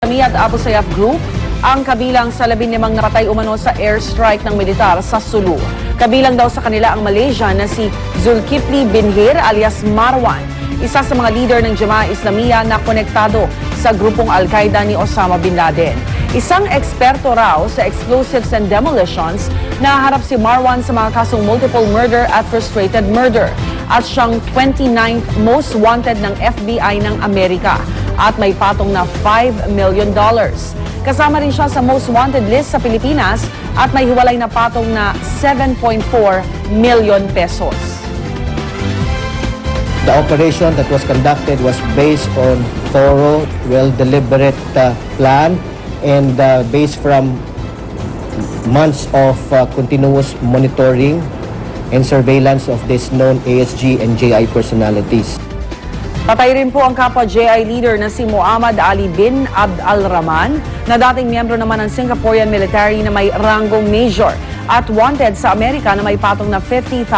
At Abu Sayyaf Group ang kabilang sa 15 napatay umano sa airstrike ng militar sa Sulu. Kabilang daw sa kanila ang Malaysian na si Zulkifli Binhir alias Marwan, isa sa mga leader ng Jemaah Islamiyah na konektado sa grupong Al-Qaeda ni Osama Bin Laden. Isang eksperto raw sa explosives and demolitions na harap si Marwan sa mga kasong multiple murder at frustrated murder at siyang 29th most wanted ng FBI ng Amerika at may patong na $5 million. Kasama rin siya sa most wanted list sa Pilipinas at may hiwalay na patong na 7.4 million pesos. The operation that was conducted was based on thorough, well-deliberate plan and based from months of continuous monitoring and surveillance of these known ASG and JI personalities. Patay rin po ang kapwa JI leader na si Muhammad Ali bin Abd al-Rahman na dating miyembro naman ng Singaporean military na may ranggong major at wanted sa Amerika na may patong na $50,000.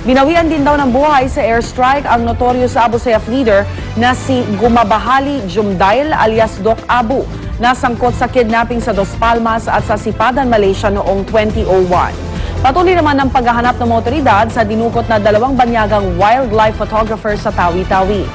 Binawian din daw ng buhay sa airstrike ang notorious sa Abu Sayyaf leader na si Gumabahali Jumdail alias Doc Abu na sangkot sa kidnapping sa Dos Palmas at sa Sipadan, Malaysia noong 2001. Patuloy naman ang paghahanap ng otoridad sa dinukot na 2 banyagang wildlife photographer sa Tawi-Tawi.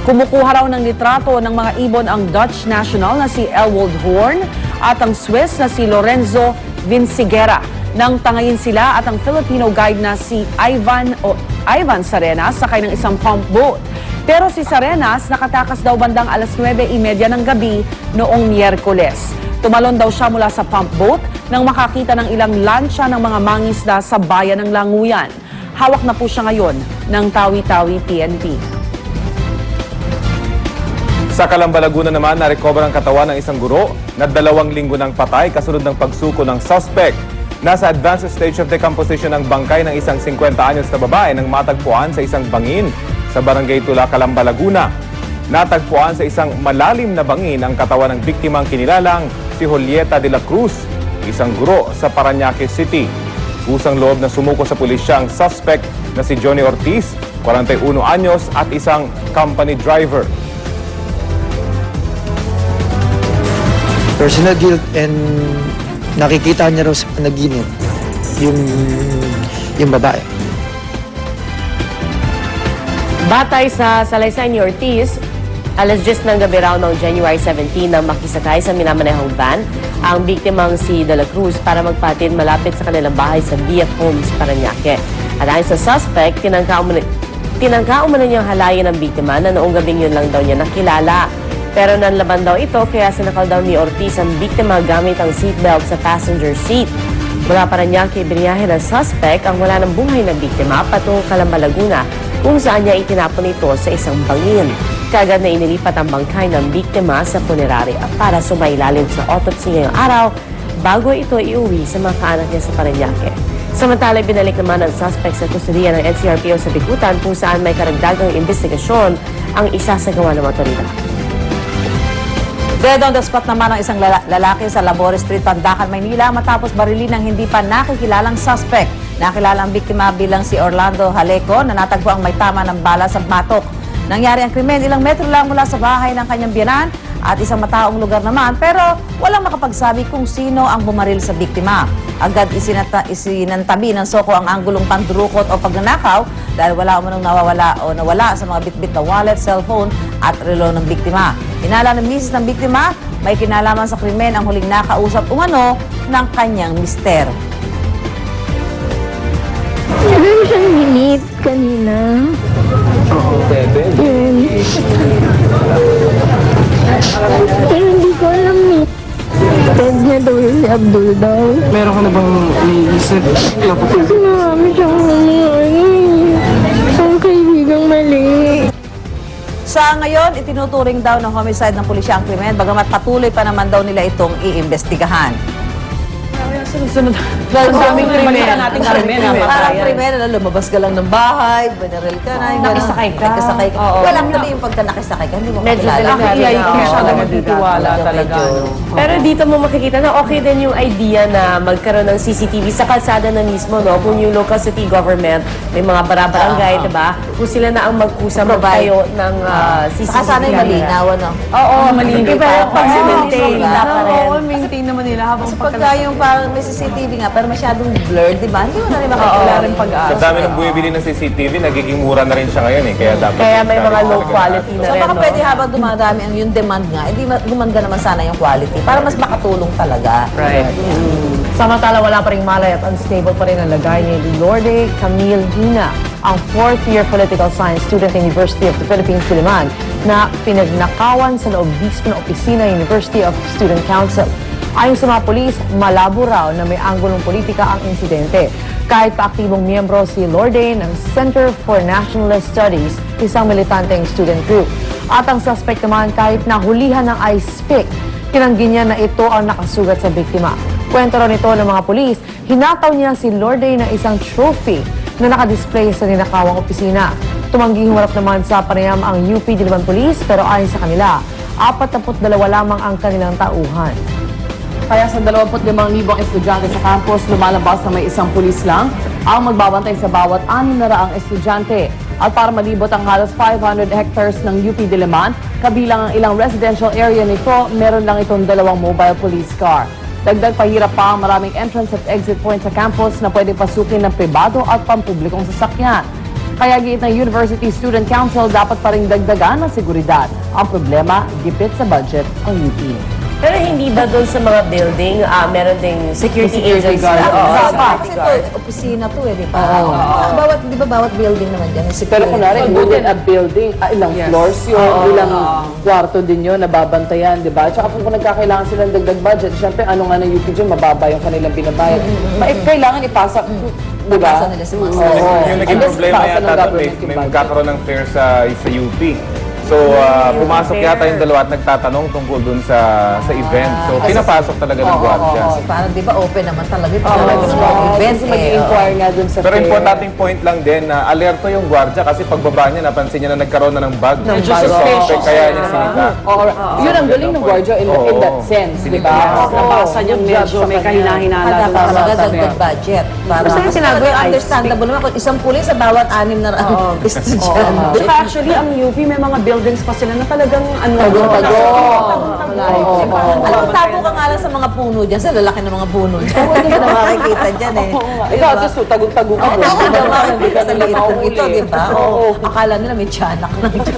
Kumukuha raw ng litrato ng mga ibon ang Dutch national na si Elwold Horn at ang Swiss na si Lorenzo Vinciguerra. Nang tangayin sila at ang Filipino guide na si Ivan Sarenas sakay ng isang pump boat. Pero si Sarenas nakatakas daw bandang alas 9:30 ng gabi noong Miyerkules. Tumalon daw siya mula sa pump boat nang makakita ng ilang lansya ng mga mangisda sa bayan ng Languyan. Hawak na po siya ngayon ng Tawi-Tawi PNP. Sa Calamba, Laguna naman, na-recover ang katawan ng isang guro na 2 linggo ng patay kasunod ng pagsuko ng suspect. Nasa advanced stage of decomposition ang bangkay ng isang 50 anyos na babae nang matagpuan sa isang bangin sa Barangay Tula, Calamba, Laguna. Natagpuan sa isang malalim na bangin ang katawan ng biktimang kinilalang si Julieta de la Cruz, isang guro sa Parañaque City. Kusang loob na sumuko sa pulisya ang suspect na si Johnny Ortiz, 41 anyos at isang company driver. Personal guilt and nakikita niya raw sa panaginip yung babae. Batay sa salaysay ni Ortiz, alas 10 ng gabi raw noong January 17 nang makisakay sa minamanehong van ang biktimang si De La Cruz para magpatid malapit sa kanilang bahay sa BF Homes, Parañaque. At ayon sa suspect, tinangka umano niyang halayin ang biktima na noong gabing yun lang daw niya nakilala. Pero nanlaban daw ito kaya sinakal daw ni Ortiz ang biktima gamit ang seatbelt sa passenger seat. Mula Parañaque, biniyahe ng suspect ang wala ng buhay na biktima patungo Calamba, Laguna kung saan niya itinapon ito sa isang bangin. Kaagad na inilipat ang bangkay ng biktima sa punerarya para sumailalim sa autopsy ngayong araw bago ito iuwi sa mga kaanak niya sa Parañaque. Samantala, binalik naman ang suspect sa kustudiya ng NCRPO sa Bikutan kung saan may karagdagang investigasyon ang isasagawa ng otoridad. Dead on the spot naman ang isang lalaki sa Labores Street, Pandacan, Maynila matapos barilin ng hindi pa nakikilalang suspect. Nakilala ang biktima bilang si Orlando Haleco na natagpo ang may tama ng bala sa batok. Nangyari ang krimen ilang metro lang mula sa bahay ng kanyang biyanan at isang mataong lugar naman pero walang makapagsabi kung sino ang bumaril sa biktima. Agad isinantabi ng SOCO ang anggulong pandurukot o pagnanakaw dahil wala umanong nawala sa mga bitbit na wallet, cellphone at relo ng biktima. Hinala ng misis ng biktima, may kinalaman sa krimen ang huling nakausap umano ng kanyang mister. Meron siyang minute kanina. Pero hindi ko alam eh. Ted niya daw yun si Abdul daw. Meron ka na bang iisip? Kasi marami siyang ang kaibigang mali. Sa ngayon, itinuturing daw ng homicide ng pulisya ang krimen, bagamat patuloy pa naman daw nila itong iimbestigahan. Sunod-sunod. Ang daming krimen. Nating krimen. Parang krimen na lumabas ka lang ng bahay, binaril ka na. yung Nakisakay ka. Nakisakay ka. Walang tuloy yung pagka nakisakay ka, hindi mo Medyo makilala. delikado. Nakikiyay ko siya na magtitiwala talaga. Pero dito mo makikita na okay din yung idea na magkaroon ng CCTV sa kalsada na mismo, no? Kung yung local city government, may mga barangay, diba? Kung sila na ang magkusa magtayo ng CCTV. Saka sana yung malinaw, ano? Oo, malinaw. Pero pag maintain na pa rin. Oo, maintain naman nila habang Kasi pagka yung parang may CCTV nga, pero masyadong blurred, di ba? Hindi mo na rin makikilala rin pag-aas. Sa dami ng bumibili ng CCTV, nagiging mura na rin siya ngayon eh. Kaya dapat Kaya may mga talaga low quality na So rin, baka no? pwede habang dumadami yung demand nga, edi gumanda naman sana yung quality para mas makatulong talaga. Right. Samantala, wala pa rin malay at unstable pa rin ang lagay ni Lorde Camille Hina, ang 4th-year political science student ng University of the Philippines, Diliman, na pinagnakawan sa loob mismo ng opisina ng University of Student Council. Ayon sa mga polis, malabo raw na may anggulong politika ang insidente. Kahit pa aktibong miyembro si Lorde ng Center for Nationalist Studies, isang militanteng student group. At ang suspect naman kahit nahulihan ng ice pick, tinanggi niya na ito ang nakasugat sa biktima. Kwento raw nito ng mga polis, hinataw niya si Lorde ng isang trophy na nakadisplay sa ninakawang opisina. Tumangging humarap naman sa panayam ang UP Diliman Police pero ayon sa kanila, 42 lamang ang kanilang tauhan. Kaya sa 25,000 estudyante sa campus, lumalabas na may isang pulis lang ang magbabantay sa bawat 600 estudyante. At para malibot ang halos 500 hectares ng UP Diliman, kabilang ang ilang residential area nito, meron lang itong 2 mobile police car. Dagdag pahirap pa ang maraming entrance at exit points sa campus na pwede pasukin ng pribado at pampublikong sasakyan. Kaya giit ng University Student Council, dapat pa ring dagdagan ng seguridad. Ang problema, gipit sa budget ang UP. Pero hindi ba doon sa mga building, meron ding security agents? guard. Oo. Kasi ito, opisina to eh, di ba? Bawat, di ba bawat building naman dyan? Pero kunwari, within a building, ilang floors yun, ilang kwarto din yun, nababantayan, di ba? Tsaka kung nagkakailangan sila ng dagdag budget, syempre ano nga ng UP dyan, mababa yung kanilang binabayad. Kailangan ipasa, di ba? Ipasa nila sa mga Yung naging Unless problema ipasa ng yata doon, government yung may budget. magkakaroon ng fair sa UP. So, pumasok yata yung dalawa at nagtatanong tungkol dun sa event. So, pinapasok talaga ng gwardiya. Parang di ba open naman talaga ito event Kasi eh. mag-inquire nga dun sa Pero fair. importanting point lang din na alerto yung gwardiya kasi pagbaba niya, napansin niya na nagkaroon na ng bag. Medyo Sa suspicious. suspect, kaya niya sinita. Or, yun ang galing ng guardia in that sense, di ba? Nabasa niyang Good job medyo sa may kanya. kahina-hinala Dapat doon sa talaga sabi. dagdag budget. Para Kasi yung sinabi, talaga ice understandable naman kung isang pulis sa bawat 600 estudyante. Tsaka actually, ang UP may mga buildings pa sila na talagang ano. Alam mo, tapo ka nga lang sa mga puno dyan. Sa lalaki ng mga puno dyan. Hindi ka na makikita dyan eh. Ikaw, at least tagong-tago ka. Oo, hindi ka sa liit ng ito, di ba? Oo. Akala nila may tiyanak lang dyan.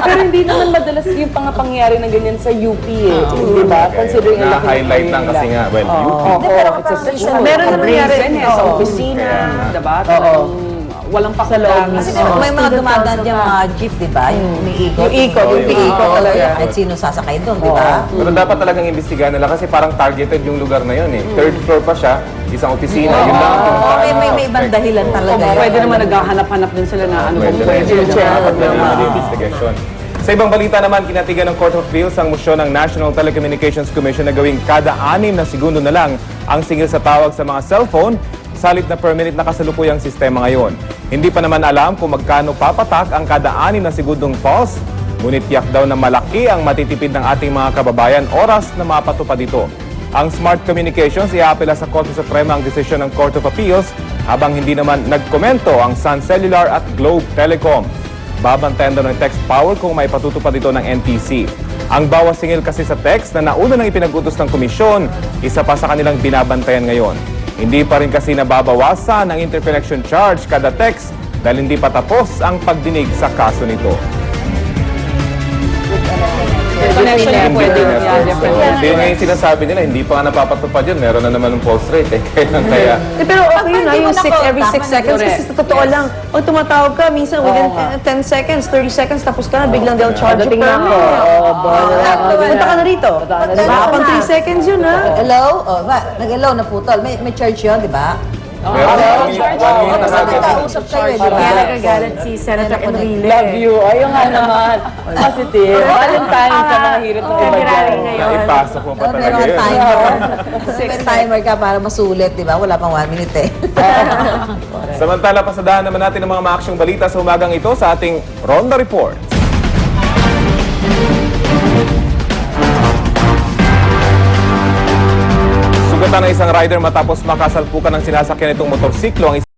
Pero hindi naman madalas yung pangyayari ng ganyan sa UP eh. Di ba? Considering ang laki ng Na-highlight lang kasi nga, well, UP. Hindi, pero kapag minsan, Meron na nangyari sa opisina, diba? Talagang walang pakulang. kasi may mga dumadaan dyan mga jeep, di ba? Yung umiikot. Yung ikot, yung umiikot talaga. Kahit sino sasakay doon, di ba? Pero dapat talagang imbestigahan nila kasi parang targeted yung lugar na yun eh. Third floor pa siya, isang opisina. Yun lang ang pinuntahan Okay, ng may suspect. ibang dahilan talaga. yun. Pwede naman naghahanap-hanap din sila na ano kung pwede. Dapat na naman yung investigation. Sa ibang balita naman, kinatigan ng Court of Appeals ang motion ng National Telecommunications Commission na gawing kada 6 na segundo na lang ang singil sa tawag sa mga cellphone sa halip na per minute na kasalukuyang sistema ngayon. Hindi pa naman alam kung magkano papatak ang kada 6 na segundong pulse, ngunit tiyak daw na malaki ang matitipid ng ating mga kababayan oras na mapatupad ito. Ang Smart Communications iaapela sa Korte Suprema ang desisyon ng Court of Appeals habang hindi naman nagkomento ang Sun Cellular at Globe Telecom. Babantayan daw ng text power kung may patutupad ito ng NTC. Ang bawas singil kasi sa text na nauna nang ipinag-utos ng komisyon, isa pa sa kanilang binabantayan ngayon. Hindi pa rin kasi nababawasan ang interconnection charge kada text dahil hindi pa tapos ang pagdinig sa kaso nito. Connection na pwede. Hindi nga yung sinasabi nila, hindi pa nga napapatupad yun. Meron na naman ng pulse rate eh. Kaya Pero okay yun Hindi yung mo every 6 tama na seconds correct. kasi sa totoo lang, pag tumatawag ka, minsan within 10 seconds, 30 seconds, tapos ka na, biglang they'll charge you Dating per na ako. minute. Punta ka na rito. Baka pang 3 seconds yun, ha? Hello? Oh, nag-hello na putol. May charge yun, di ba? Meron Wow. one minute na Basta agad. nagkausap kayo, di ba? Kaya nagagalit si Senator Enrile. Love you. Ayun nga naman. Positive. Valentine sa mga hirit ng iba February dyan. ngayon. Naipasok mo pa talaga Meron yun. timer. May timer ka para masulit, di ba? Wala pang 1 minute eh. Samantala, pasadahan naman natin ang mga maaksyong balita sa umagang ito sa ating Ronda Report. Sugatan ng isang rider matapos makasalpukan ng sinasakyan itong motorsiklo ang